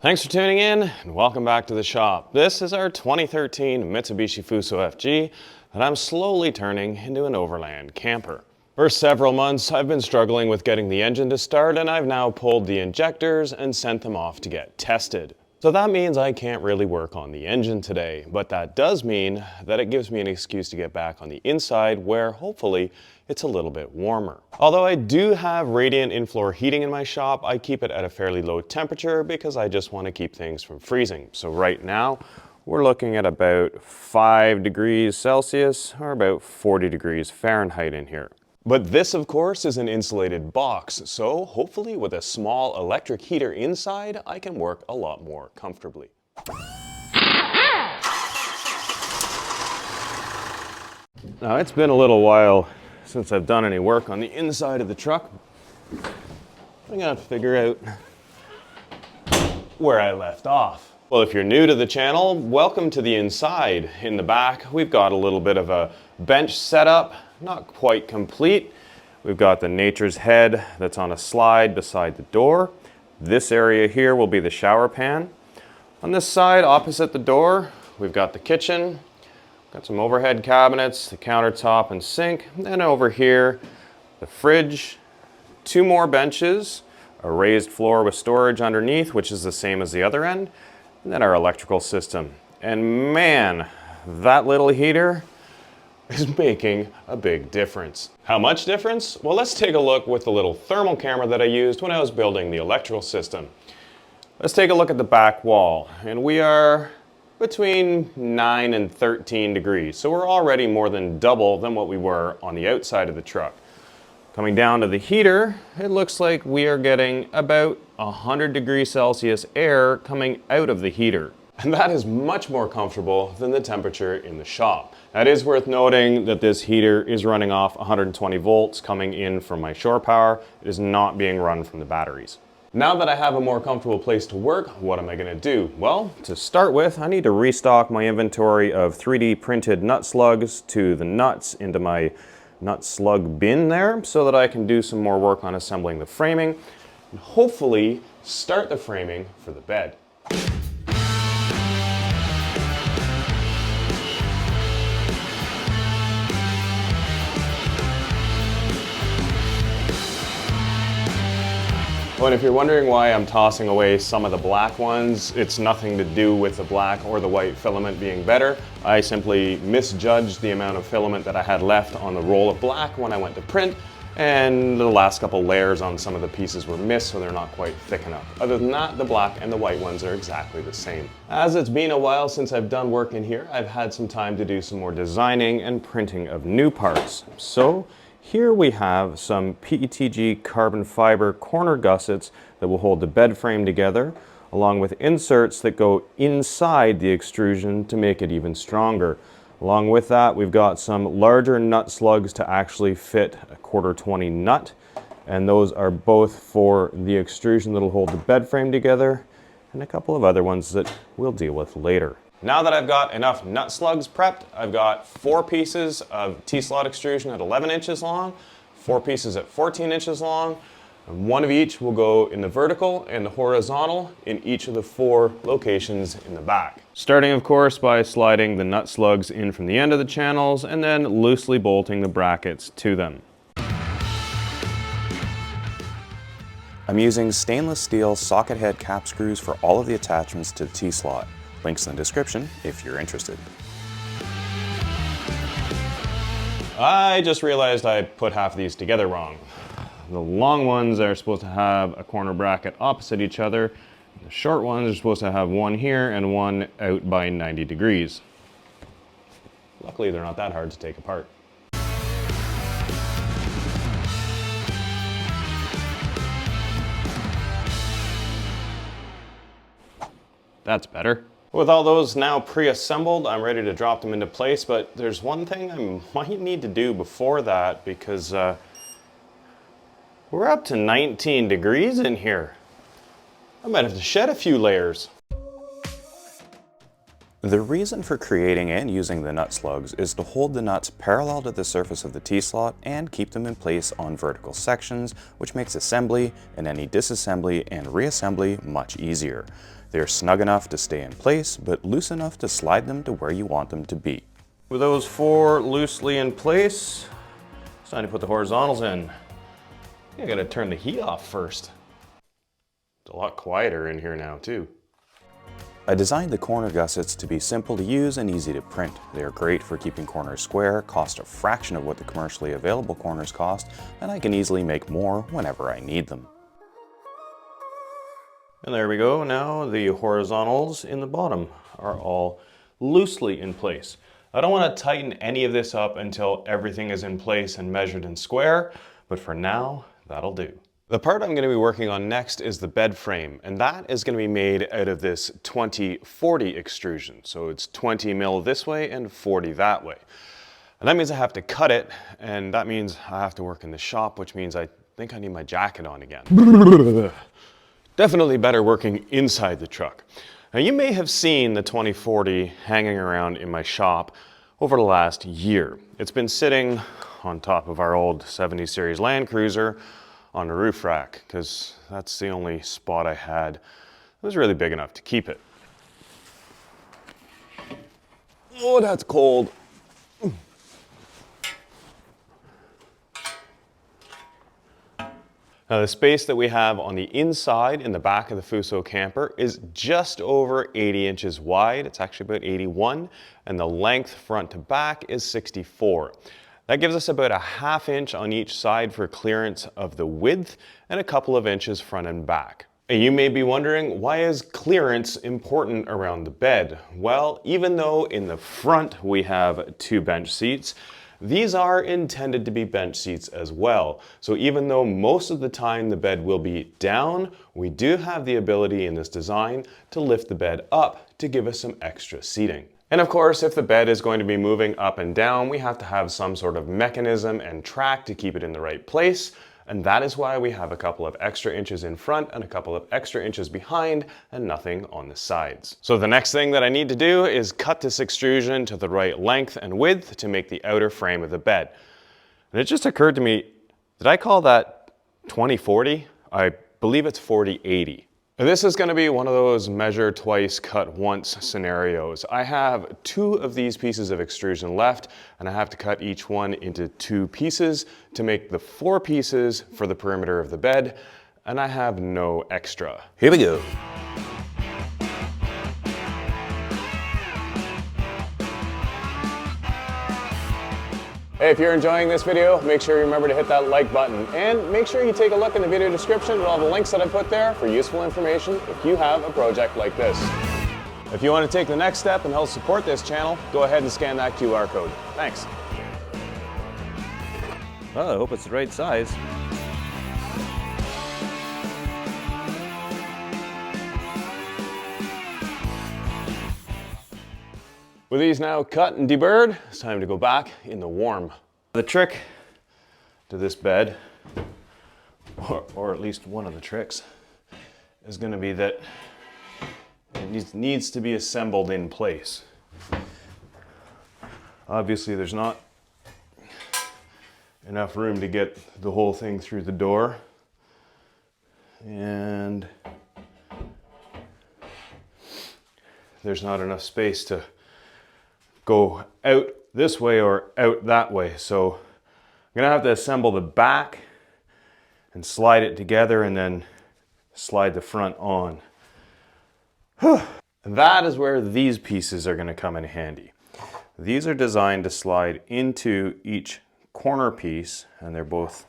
Thanks for tuning in and welcome back to the shop. This is our 2013 Mitsubishi Fuso FG that I'm slowly turning into an Overland camper. For several months I've been struggling with getting the engine to start, and I've now pulled the injectors and sent them off to get tested. So that means I can't really work on the engine today, but that does mean that it gives me an excuse to get back on the inside where hopefully it's a little bit warmer. Although I do have radiant in-floor heating in my shop, I keep it at a fairly low temperature because I just want to keep things from freezing. So right now we're looking at about 5 degrees Celsius or about 40 degrees Fahrenheit in here. But this, of course, is an insulated box, so hopefully with a small electric heater inside, I can work a lot more comfortably. Now, it's been a little while since I've done any work on the inside of the truck. I'm gonna have to figure out where I left off. Well, if you're new to the channel, welcome to the inside. In the back, we've got a little bit of a bench setup. Not quite complete. We've got the Nature's Head that's on a slide beside the door. This area here will be the shower pan. On this side, opposite the door, we've got the kitchen. Got some overhead cabinets, the countertop and sink. And then over here, the fridge, 2 more benches, a raised floor with storage underneath, which is the same as the other end, and then our electrical system. And man, that little heater is making a big difference. How much difference? Well, let's take a look with the little thermal camera that I used when I was building the electrical system. Let's take a look at the back wall, and we are between 9 and 13 degrees, so we're already more than double than what we were on the outside of the truck. Coming down to the heater, it looks like we are getting about 100 degrees Celsius air coming out of the heater. And that is much more comfortable than the temperature in the shop. Now, it is worth noting that this heater is running off 120 volts coming in from my shore power. It is not being run from the batteries. Now that I have a more comfortable place to work, what am I gonna do? Well, to start with, I need to restock my inventory of 3D printed nut slugs to the nuts into my nut slug bin there so that I can do some more work on assembling the framing and hopefully start the framing for the bed. Well, and if you're wondering why I'm tossing away some of the black ones, it's nothing to do with the black or the white filament being better. I simply misjudged the amount of filament that I had left on the roll of black when I went to print, and the last couple layers on some of the pieces were missed, so they're not quite thick enough. Other than that, the black and the white ones are exactly the same. As it's been a while since I've done work in here, I've had some time to do some more designing and printing of new parts. So here we have some PETG carbon fiber corner gussets that will hold the bed frame together, along with inserts that go inside the extrusion to make it even stronger. Along with that, we've got some larger nut slugs to actually fit a 1/4-20 nut, and those are both for the extrusion that'll hold the bed frame together, and a couple of other ones that we'll deal with later. Now that I've got enough nut slugs prepped, I've got 4 pieces of T-slot extrusion at 11 inches long, 4 pieces at 14 inches long, and 1 of each will go in the vertical and the horizontal in each of the 4 locations in the back. Starting, of course, by sliding the nut slugs in from the end of the channels and then loosely bolting the brackets to them. I'm using stainless steel socket head cap screws for all of the attachments to the T-slot. Links in the description if you're interested. I just realized I put half of these together wrong. The long ones are supposed to have a corner bracket opposite each other. The short ones are supposed to have one here and one out by 90 degrees. Luckily, they're not that hard to take apart. That's better. With all those now pre-assembled, I'm ready to drop them into place, but there's one thing I might need to do before that because we're up to 19 degrees in here. I might have to shed a few layers. The reason for creating and using the nut slugs is to hold the nuts parallel to the surface of the T-slot and keep them in place on vertical sections, which makes assembly and any disassembly and reassembly much easier. They're snug enough to stay in place, but loose enough to slide them to where you want them to be. With those 4 loosely in place, it's time to put the horizontals in. I gotta turn the heat off first. It's a lot quieter in here now too. I designed the corner gussets to be simple to use and easy to print. They are great for keeping corners square, cost a fraction of what the commercially available corners cost, and I can easily make more whenever I need them. And there we go. Now the horizontals in the bottom are all loosely in place. I don't want to tighten any of this up until everything is in place and measured in square, but for now, that'll do. The part I'm going to be working on next is the bed frame, and that is going to be made out of this 20-40 extrusion. So it's 20 mil this way and 40 that way. And that means I have to cut it, and that means I have to work in the shop, which means I think I need my jacket on again. Definitely better working inside the truck. Now you may have seen the 2040 hanging around in my shop over the last year. It's been sitting on top of our old 70 series Land Cruiser on a roof rack, because that's the only spot I had that was really big enough to keep it. Oh, that's cold. Now the space that we have on the inside in the back of the Fuso camper is just over 80 inches wide. It's actually about 81, and the length front to back is 64. That gives us about a ½ inch on each side for clearance of the width and a couple of inches front and back. And you may be wondering, why is clearance important around the bed? Well, even though in the front we have 2 bench seats, these are intended to be bench seats as well. So even though most of the time the bed will be down, we do have the ability in this design to lift the bed up to give us some extra seating. And of course, if the bed is going to be moving up and down, we have to have some sort of mechanism and track to keep it in the right place. And that is why we have a couple of extra inches in front and a couple of extra inches behind and nothing on the sides. So the next thing that I need to do is cut this extrusion to the right length and width to make the outer frame of the bed. And it just occurred to me, did I call that 2040? I believe it's 4080. This is going to be one of those measure twice, cut once scenarios. I have 2 of these pieces of extrusion left, and I have to cut each one into 2 pieces to make the 4 pieces for the perimeter of the bed, and I have no extra. Here we go. Hey, if you're enjoying this video, make sure you remember to hit that like button, and make sure you take a look in the video description at all the links that I put there for useful information if you have a project like this. If you want to take the next step and help support this channel, go ahead and scan that QR code. Thanks. Well, I hope it's the right size. With these now cut and deburred, it's time to go back in the warm. The trick to this bed, or at least one of the tricks, is going to be that it needs to be assembled in place. Obviously there's not enough room to get the whole thing through the door, and there's not enough space to go out this way or out that way. So I'm gonna have to assemble the back and slide it together and then slide the front on. That is where these pieces are gonna come in handy. These are designed to slide into each corner piece, and they're both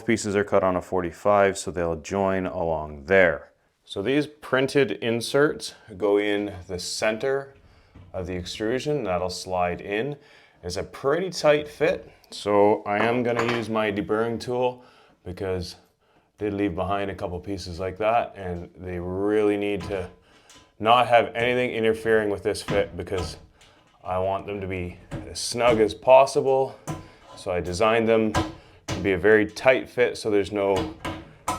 pieces are cut on a 45, so they'll join along there. So these printed inserts go in the center of the extrusion. That'll slide in. It's a pretty tight fit, so I am going to use my deburring tool because I did leave behind a couple pieces like that, and they really need to not have anything interfering with this fit because I want them to be as snug as possible. So I designed them to be a very tight fit so there's no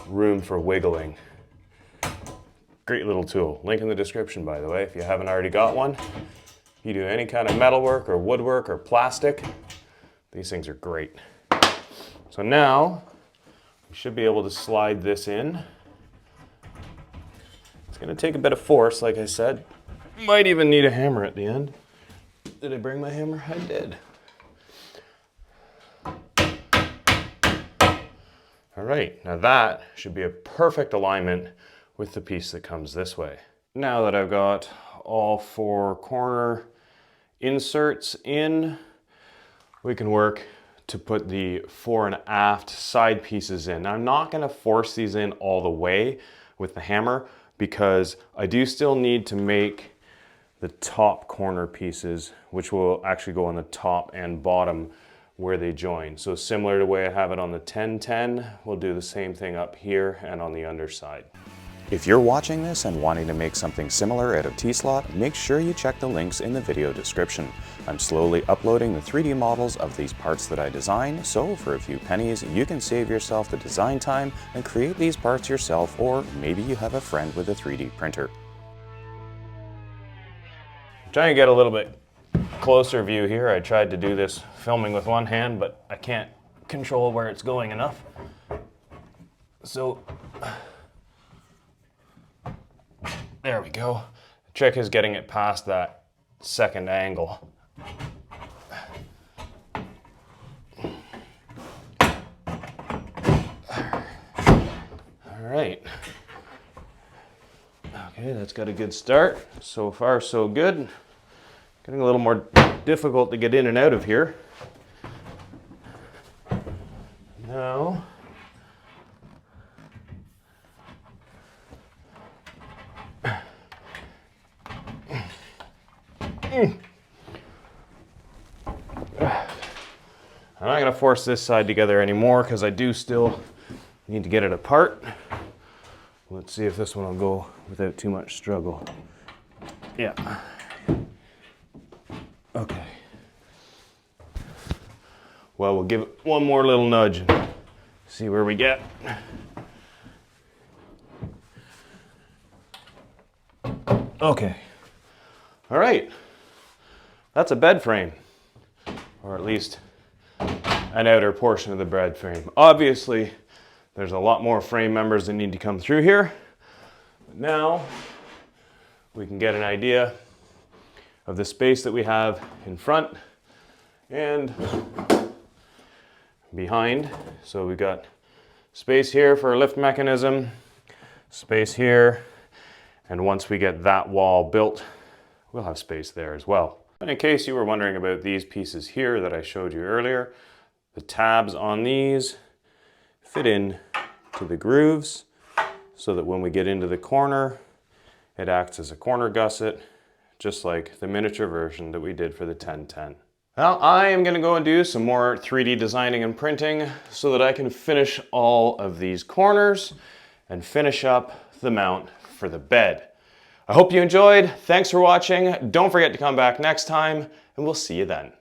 room for wiggling. Great little tool. Link in the description, by the way, if you haven't already got one. If you do any kind of metalwork or woodwork or plastic, these things are great. So now we should be able to slide this in. It's Gonna take a bit of force, like I said. Might even need a hammer at the end. Did I bring my hammer? I did. All right, now that should be a perfect alignment with the piece that comes this way. Now that I've got all 4 corner inserts in, we can work to put the fore and aft side pieces in. Now, I'm not gonna force these in all the way with the hammer because I do still need to make the top corner pieces, which will actually go on the top and bottom where they join. So similar to the way I have it on the 1010, we'll do the same thing up here and on the underside. If you're watching this and wanting to make something similar out of T-slot, make sure you check the links in the video description. I'm slowly uploading the 3D models of these parts that I design, so for a few pennies, you can save yourself the design time and create these parts yourself, or maybe you have a friend with a 3D printer. I'm trying to get a little bit closer view here. I tried to do this filming with one hand, but I can't control where it's going enough. So there we go. The trick is getting it past that second angle. All right. Okay, that's got a good start. So far, so good. Getting a little more difficult to get in and out of here. Now, I'm not going to force this side together anymore because I do still need to get it apart. Let's see if this one will go without too much struggle. Yeah. Okay. Well, we'll give it one more little nudge and see where we get. Okay. All right. That's a bed frame, or at least an outer portion of the bed frame. Obviously, there's a lot more frame members that need to come through here. But now we can get an idea of the space that we have in front and behind. So we've got space here for a lift mechanism, space here, and once we get that wall built, we'll have space there as well. And in case you were wondering about these pieces here that I showed you earlier, the tabs on these fit in to the grooves so that when we get into the corner, it acts as a corner gusset, just like the miniature version that we did for the 1010. Now I am going to go and do some more 3D designing and printing so that I can finish all of these corners and finish up the mount for the bed. I hope you enjoyed. Thanks for watching. Don't forget to come back next time, and we'll see you then.